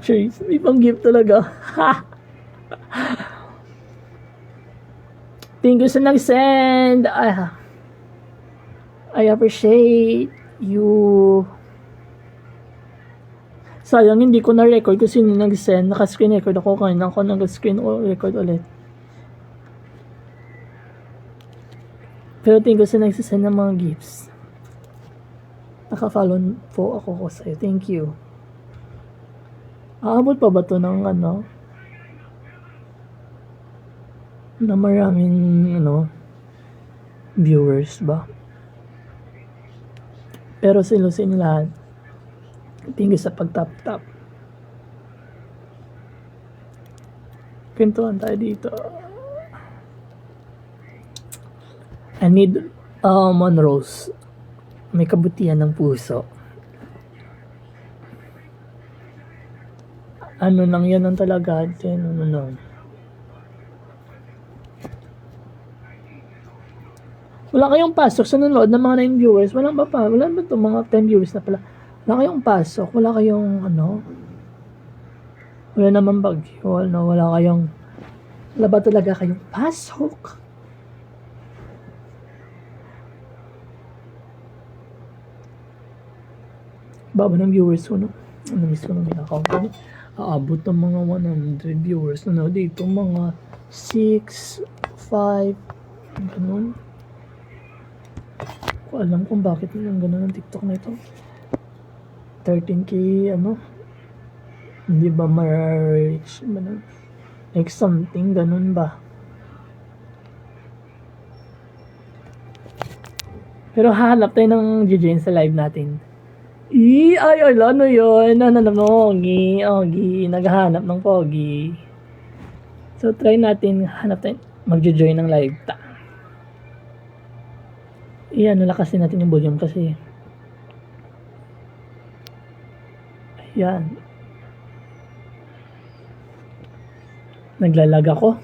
Cheers. May pang gift talaga. Ha! Thank you sa nag-send. I appreciate you. Sayang hindi ko na-record kung sino nag-send. Naka-screen record ako kanina. Ako nag-screen record ulit. Pero thank you sa nagsisend ng mga gifts. Naka-follow po ako sa'yo. Thank you. Aabot pa ba to ng na maraming viewers ba? Pero silusin lahat. Thank you sa pag-tap-tap. Kwentuhan tayo dito. I need Monrose. May kabutihan ng puso. Ano lang yan ang talaga. Wala kayong pasok sa nanonood ng mga 9 viewers. Wala ba ito mga 10 viewers na pala. Wala kayong pasok. Wala kayong wala naman bagyo. Wala ba talaga kayong pasok? Baba ng viewers ko, Namiss ko nung ginakaw ko. Aabot ng mga 100 viewers dito. Mga 6, 5, ganun. Ko alam kung bakit yung ganun ang TikTok na ito. 13k, hindi ba ma-reach ba na? Like something, ganun ba? Pero hahanap tayo ng GJ sa live natin. Ano yun? Ogi, naghahanap ng pogi. So, try natin, magjo-join ng live ta. Lakasin natin yung volume kasi. Ayan. Naglalag ako.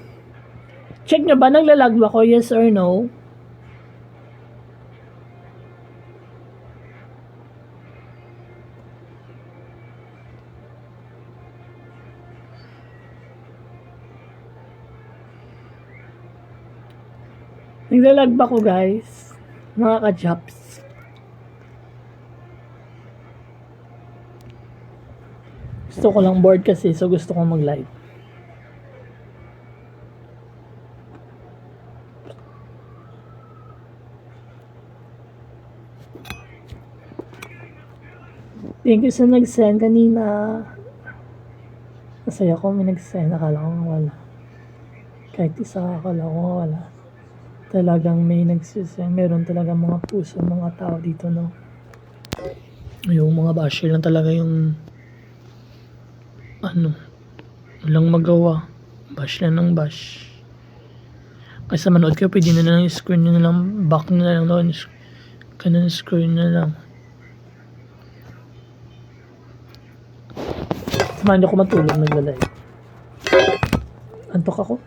Check nyo ba, naglalag ba ako? Yes or no? Naglalag ba ko, guys? Mga ka-jobs. Gusto ko lang bored kasi, so gusto ko mag-live. Thank you sa nag-send kanina. Masaya ko may nag-send. Akala ko wala. Kahit isa akala ko wala. Talagang may nagsisend. Meron talaga mga puso, mga tao dito, Yung mga basher lang talaga yung walang magawa. Bash lang ng bash. Kasi manood kayo, pwede na lang screen nyo na lang, back na lang launch. Ganun screen na lang. Samahan nyo ko matulog, naglalay. Antok ako.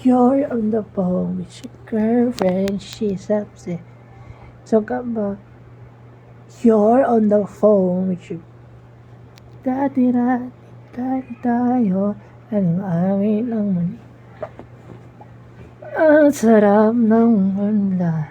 You're on the phone with your girlfriend, she's upset. So come back. You're on the phone with your dati tayo. Anong amin ang mali. Ang sarap ng wala.